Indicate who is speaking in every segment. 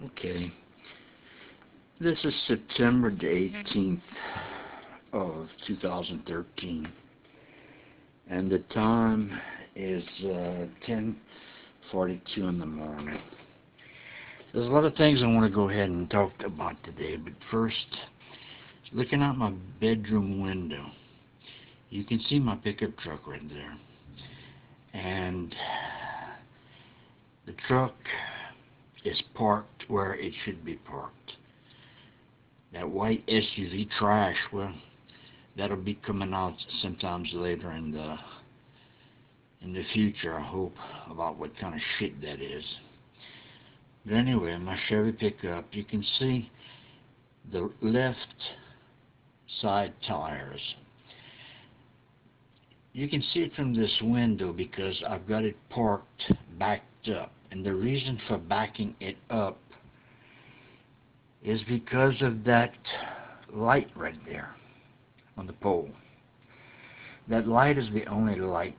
Speaker 1: Okay, this is September the 18th of 2013, and the time is 10:42 in the morning. There's a lot of things I want to go ahead and talk about today, but first, looking out my bedroom window, you can see my pickup truck right there, and the truck is parked where it should be parked. That white SUV trash, well, that'll be coming out sometimes later in the future, I hope, about what kind of shit that is. But anyway, my Chevy pickup, you can see the left side tires. You can see it from this window because I've got it parked backed up. And the reason for backing it up is because of that light right there on the pole. That light is the only light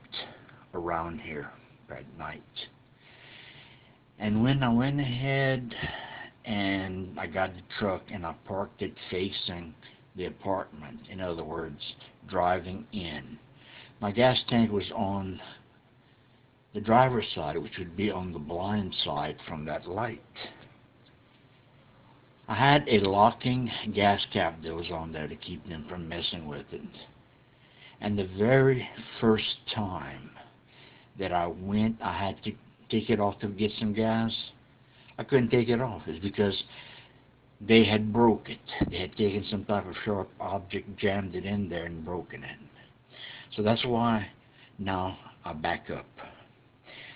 Speaker 1: around here at night. And when I went ahead and I got the truck and I parked it facing the apartment, in other words, driving in, my gas tank was on the driver's side, which would be on the blind side from that light. I had a locking gas cap that was on there to keep them from messing with it. And the very first time that I went, I had to take it off to get some gas. I couldn't take it off. It's because they had broke it. They had taken some type of sharp object, jammed it in there, and broken it. So that's why now I back up.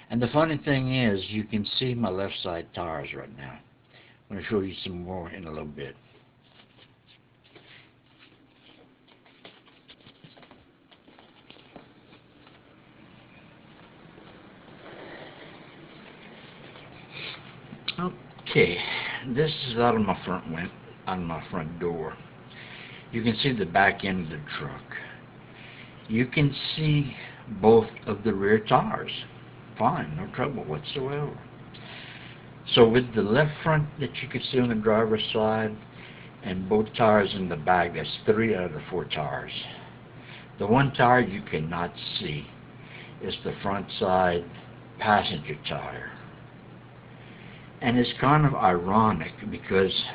Speaker 1: And the funny thing is, you can see my left side tires right now. I'm going to show you some more in a little bit. Okay, this is out of my front door. You can see the back end of the truck. You can see both of the rear tires. Fine, no trouble whatsoever. So with the left front that you can see on the driver's side and both tires in the back, that's 3 out of the 4 tires. The one tire you cannot see is the front side passenger tire. And it's kind of ironic because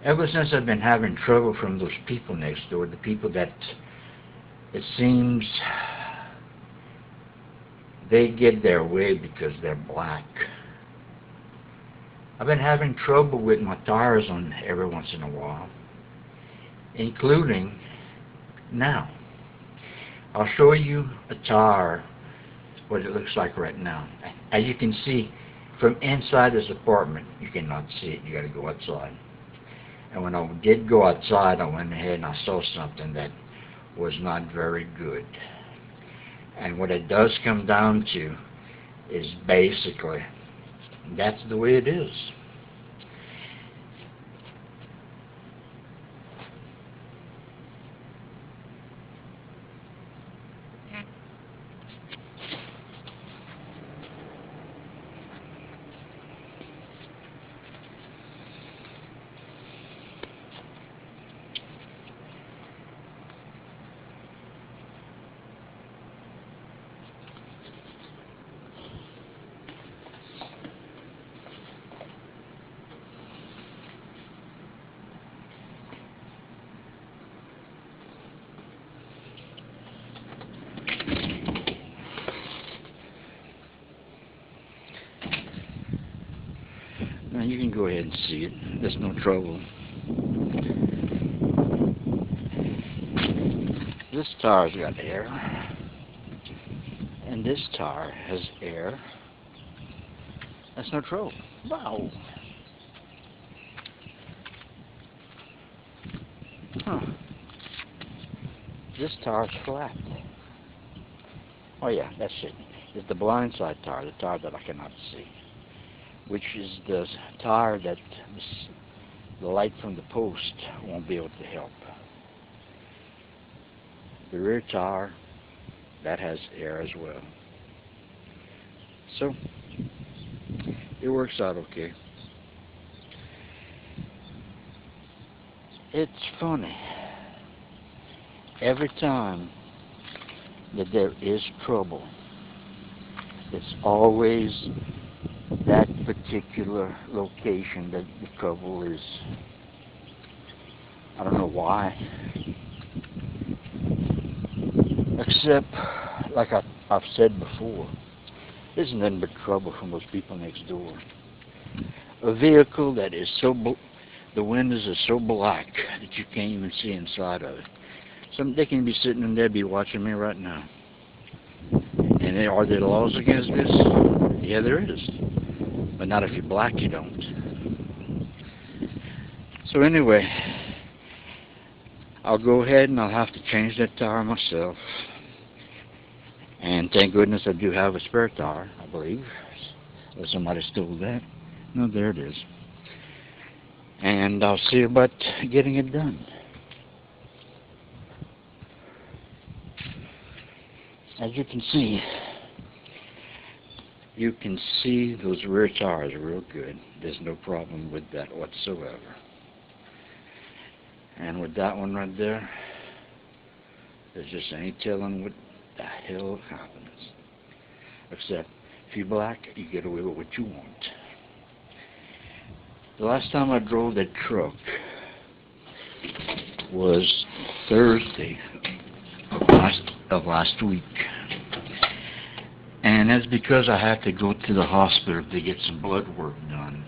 Speaker 1: ever since I've been having trouble from those people next door, the people that it seems they get their way because they're black. I've been having trouble with my tires on every once in a while, including now. I'll show you a tire, what it looks like right now. As you can see, from inside this apartment, you cannot see it. You got to go outside. And when I did go outside, I went ahead and I saw something that was not very good. And what it does come down to is basically, that's the way it is. Now you can go ahead and see it. There's no trouble. This tire's got air, and this tire has air. That's no trouble. Wow. Huh. This tire's flat. Oh yeah, that's it. It's the blind side tire, the tire that I cannot see, which is the tire that the light from the post won't be able to help. The rear tire, that has air as well. So, it works out okay. It's funny. Every time that there is trouble, it's always that particular location that the trouble is. I don't know why. Except, like I've said before, there's nothing but trouble from those people next door. A vehicle that is the windows are so black that you can't even see inside of it. They can be sitting in there, be watching me right now. And are there laws against this? Yeah, there is. But not if you're black, you don't. So anyway, I'll go ahead and I'll have to change that tire myself. And thank goodness I do have a spare tire, I believe. Or somebody stole that. No, there it is. And I'll see about getting it done. As you can see those rear tires are real good. There's no problem with that whatsoever. And with that one right there, there's just ain't telling what the hell happens. Except, if you're black, you get away with what you want. The last time I drove that truck was Thursday of last week. And that's because I had to go to the hospital to get some blood work done.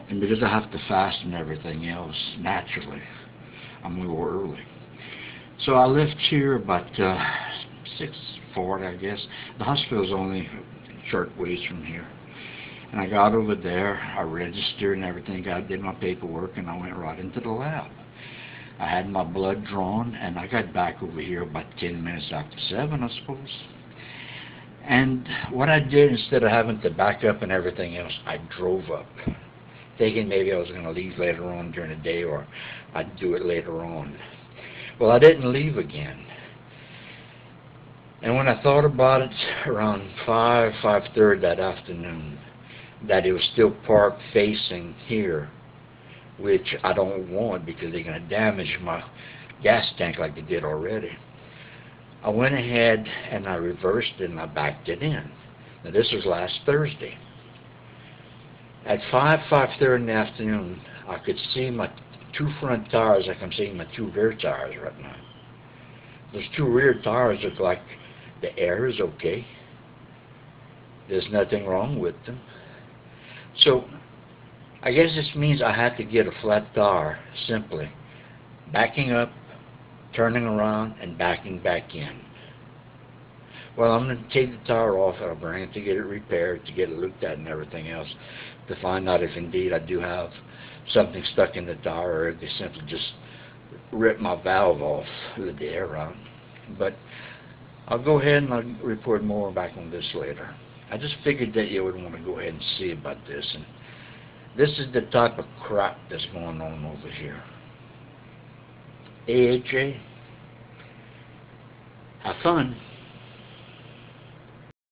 Speaker 1: And because I have to fast and everything else, naturally, I'm a little early. So I left here about 6:40, I guess. The hospital's only a short ways from here. And I got over there, I registered and everything, did my paperwork, and I went right into the lab. I had my blood drawn, and I got back over here about 10 minutes after 7, I suppose. And what I did, instead of having to back up and everything else, I drove up, thinking maybe I was going to leave later on during the day, or I'd do it later on. Well, I didn't leave again. And when I thought about it, around 5:30 that afternoon, that it was still parked facing here, which I don't want because they're going to damage my gas tank like they did already. I went ahead and I reversed it and I backed it in. Now this was last Thursday. At 5:30 in the afternoon, I could see my 2 front tires like I'm seeing my 2 rear tires right now. Those 2 rear tires look like the air is okay. There's nothing wrong with them. So I guess this means I had to get a flat tire, simply backing up, turning around, and backing back in. Well, I'm going to take the tire off and I'll bring it to get it repaired, to get it looked at and everything else, to find out if indeed I do have something stuck in the tire, or if they simply just rip my valve off, let the air out. But I'll go ahead and I'll report more back on this later. I just figured that you would want to go ahead and see about this. And this is the type of crap that's going on over here. AHA, have fun.